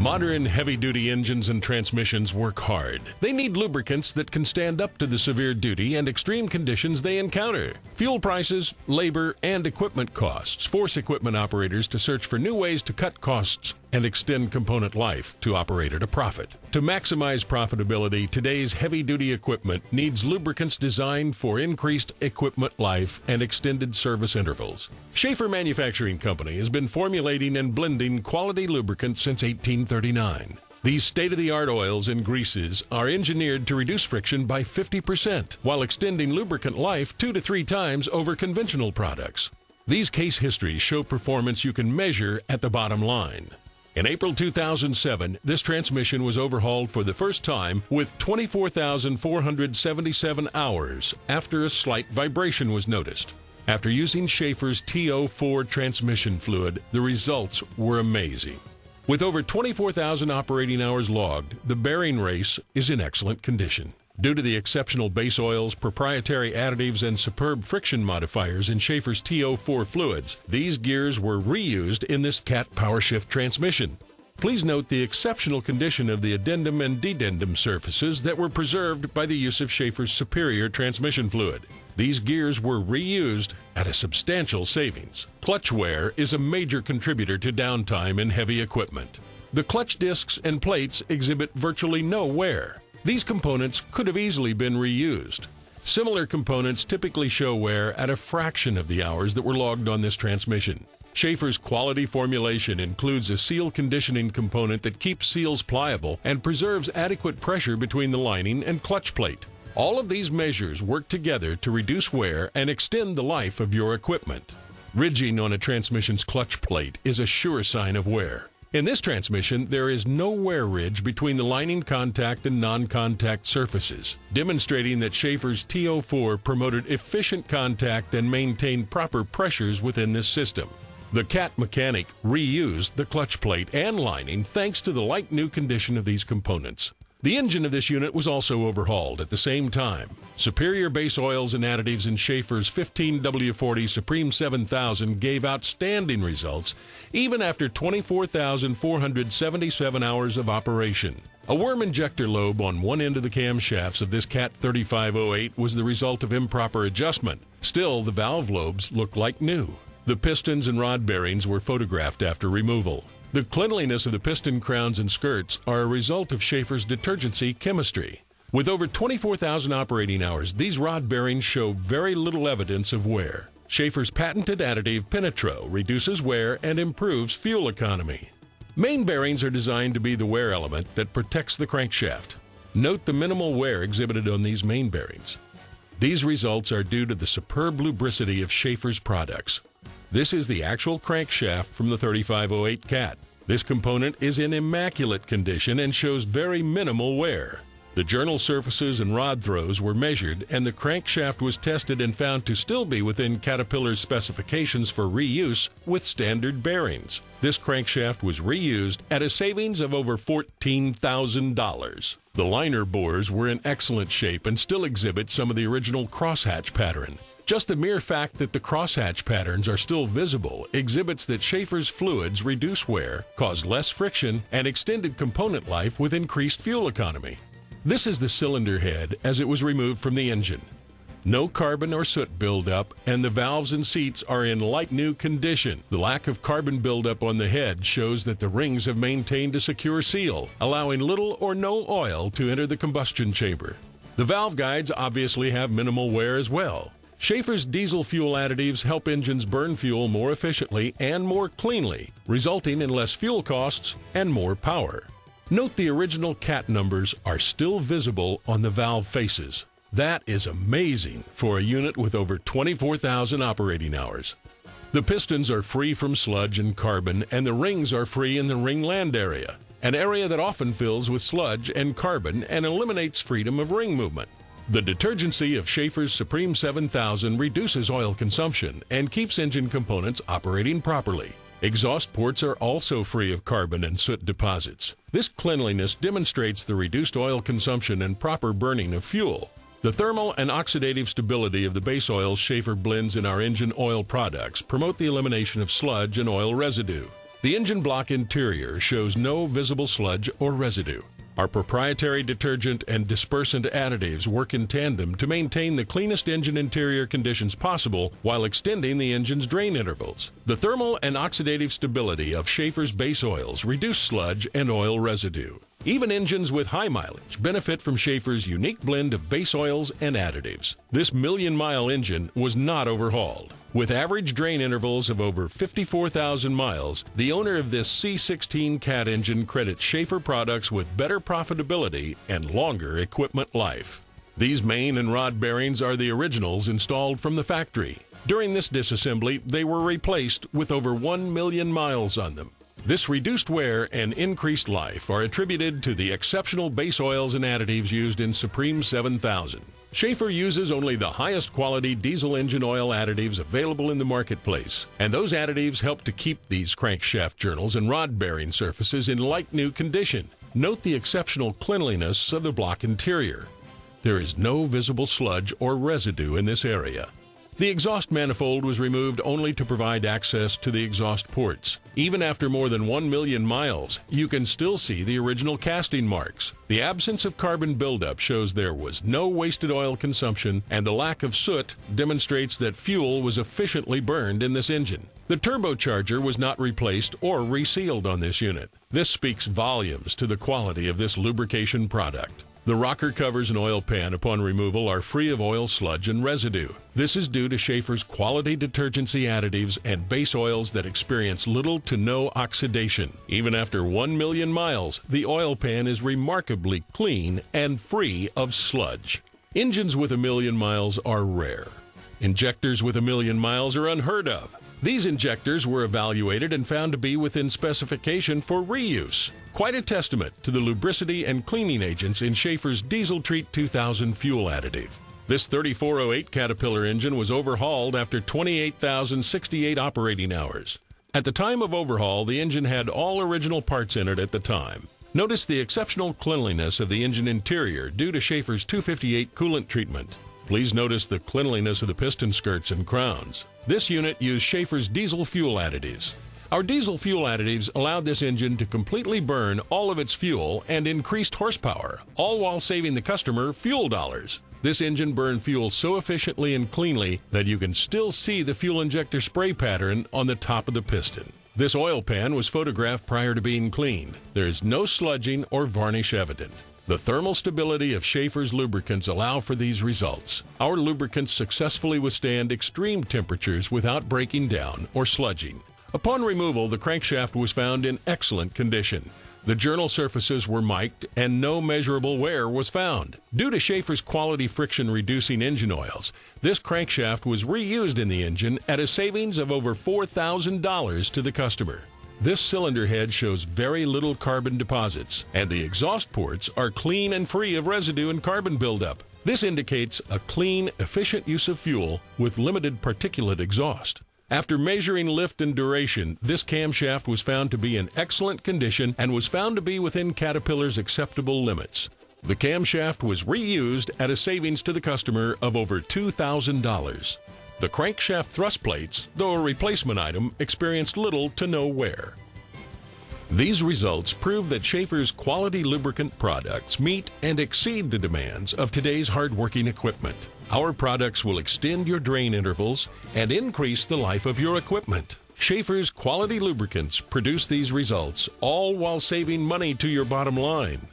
Modern heavy-duty engines and transmissions work hard. They need lubricants that can stand up to the severe duty and extreme conditions they encounter. Fuel prices, labor, and equipment costs force equipment operators to search for new ways to cut costs and extend component life to operate at a profit. To maximize profitability, today's heavy-duty equipment needs lubricants designed for increased equipment life and extended service intervals. Schaeffer Manufacturing Company has been formulating and blending quality lubricants since 1839. These state-of-the-art oils and greases are engineered to reduce friction by 50% while extending lubricant life 2 to 3 times over conventional products. These case histories show performance you can measure at the bottom line. In April 2007, this transmission was overhauled for the first time with 24,477 hours after a slight vibration was noticed. After using Schaeffer's TO4 transmission fluid, the results were amazing. With over 24,000 operating hours logged, the bearing race is in excellent condition. Due to the exceptional base oils, proprietary additives, and superb friction modifiers in Schaeffer's TO4 fluids, these gears were reused in this CAT PowerShift transmission. Please note the exceptional condition of the addendum and dedendum surfaces that were preserved by the use of Schaeffer's superior transmission fluid. These gears were reused at a substantial savings. Clutch wear is a major contributor to downtime in heavy equipment. The clutch discs and plates exhibit virtually no wear. These components could have easily been reused. Similar components typically show wear at a fraction of the hours that were logged on this transmission. Schaeffer's quality formulation includes a seal conditioning component that keeps seals pliable and preserves adequate pressure between the lining and clutch plate. All of these measures work together to reduce wear and extend the life of your equipment. Ridging on a transmission's clutch plate is a sure sign of wear. In this transmission, there is no wear ridge between the lining contact and non-contact surfaces, demonstrating that Schaeffer's TO4 promoted efficient contact and maintained proper pressures within this system. The CAT mechanic reused the clutch plate and lining thanks to the like-new condition of these components. The engine of this unit was also overhauled at the same time. Superior base oils and additives in Schaeffer's 15W40 Supreme 7000 gave outstanding results even after 24,477 hours of operation. A worm injector lobe on one end of the camshafts of this CAT 3508 was the result of improper adjustment. Still, the valve lobes looked like new. The pistons and rod bearings were photographed after removal. The cleanliness of the piston crowns and skirts are a result of Schaeffer's detergency chemistry. With over 24,000 operating hours, these rod bearings show very little evidence of wear. Schaeffer's patented additive Penetro reduces wear and improves fuel economy. Main bearings are designed to be the wear element that protects the crankshaft. Note the minimal wear exhibited on these main bearings. These results are due to the superb lubricity of Schaeffer's products. This is the actual crankshaft from the 3508 CAT. This component is in immaculate condition and shows very minimal wear. The journal surfaces and rod throws were measured, and the crankshaft was tested and found to still be within Caterpillar's specifications for reuse with standard bearings. This crankshaft was reused at a savings of over $14,000. The liner bores were in excellent shape and still exhibit some of the original crosshatch pattern. Just the mere fact that the crosshatch patterns are still visible exhibits that Schaeffer's fluids reduce wear, cause less friction, and extended component life with increased fuel economy. This is the cylinder head as it was removed from the engine. No carbon or soot buildup, and the valves and seats are in like-new condition. The lack of carbon buildup on the head shows that the rings have maintained a secure seal, allowing little or no oil to enter the combustion chamber. The valve guides obviously have minimal wear as well. Schaeffer's diesel fuel additives help engines burn fuel more efficiently and more cleanly, resulting in less fuel costs and more power. Note the original CAT numbers are still visible on the valve faces. That is amazing for a unit with over 24,000 operating hours. The pistons are free from sludge and carbon, and the rings are free in the ring land area, an area that often fills with sludge and carbon and eliminates freedom of ring movement. The detergency of Schaeffer's Supreme 7000 reduces oil consumption and keeps engine components operating properly. Exhaust ports are also free of carbon and soot deposits. This cleanliness demonstrates the reduced oil consumption and proper burning of fuel. The thermal and oxidative stability of the base oils Schaeffer blends in our engine oil products promote the elimination of sludge and oil residue. The engine block interior shows no visible sludge or residue. Our proprietary detergent and dispersant additives work in tandem to maintain the cleanest engine interior conditions possible while extending the engine's drain intervals. The thermal and oxidative stability of Schaeffer's base oils reduce sludge and oil residue. Even engines with high mileage benefit from Schaeffer's unique blend of base oils and additives. This million-mile engine was not overhauled. With average drain intervals of over 54,000 miles, the owner of this C16 Cat engine credits Schaeffer products with better profitability and longer equipment life. These main and rod bearings are the originals installed from the factory. During this disassembly, they were replaced with over 1 million miles on them. This reduced wear and increased life are attributed to the exceptional base oils and additives used in Supreme 7000. Schaeffer uses only the highest quality diesel engine oil additives available in the marketplace, and those additives help to keep these crankshaft journals and rod bearing surfaces in like-new condition. Note the exceptional cleanliness of the block interior. There is no visible sludge or residue in this area. The exhaust manifold was removed only to provide access to the exhaust ports. Even after more than 1 million miles, you can still see the original casting marks. The absence of carbon buildup shows there was no wasted oil consumption, and the lack of soot demonstrates that fuel was efficiently burned in this engine. The turbocharger was not replaced or resealed on this unit. This speaks volumes to the quality of this lubrication product. The rocker covers and oil pan upon removal are free of oil sludge and residue. This is due to Schaeffer's quality detergency additives and base oils that experience little to no oxidation. Even after 1 million miles, the oil pan is remarkably clean and free of sludge. Engines with 1 million miles are rare. Injectors with 1 million miles are unheard of. These injectors were evaluated and found to be within specification for reuse. Quite a testament to the lubricity and cleaning agents in Schaeffer's Diesel Treat 2000 fuel additive. This 3408 Caterpillar engine was overhauled after 28,068 operating hours. At the time of overhaul, the engine had all original parts in it at the time. Notice the exceptional cleanliness of the engine interior due to Schaeffer's 258 coolant treatment. Please notice the cleanliness of the piston skirts and crowns. This unit used Schaeffer's diesel fuel additives. Our diesel fuel additives allowed this engine to completely burn all of its fuel and increased horsepower, all while saving the customer fuel dollars. This engine burned fuel so efficiently and cleanly that you can still see the fuel injector spray pattern on the top of the piston. This oil pan was photographed prior to being cleaned. There is no sludging or varnish evident. The thermal stability of Schaeffer's lubricants allow for these results. Our lubricants successfully withstand extreme temperatures without breaking down or sludging. Upon removal, the crankshaft was found in excellent condition. The journal surfaces were mic'd and no measurable wear was found. Due to Schaeffer's quality friction-reducing engine oils, this crankshaft was reused in the engine at a savings of over $4,000 to the customer. This cylinder head shows very little carbon deposits, and the exhaust ports are clean and free of residue and carbon buildup. This indicates a clean, efficient use of fuel with limited particulate exhaust. After measuring lift and duration, this camshaft was found to be in excellent condition and was found to be within Caterpillar's acceptable limits. The camshaft was reused at a savings to the customer of over $2,000. The crankshaft thrust plates, though a replacement item, experienced little to no wear. These results prove that Schaeffer's quality lubricant products meet and exceed the demands of today's hard-working equipment. Our products will extend your drain intervals and increase the life of your equipment. Schaeffer's quality lubricants produce these results, all while saving money to your bottom line.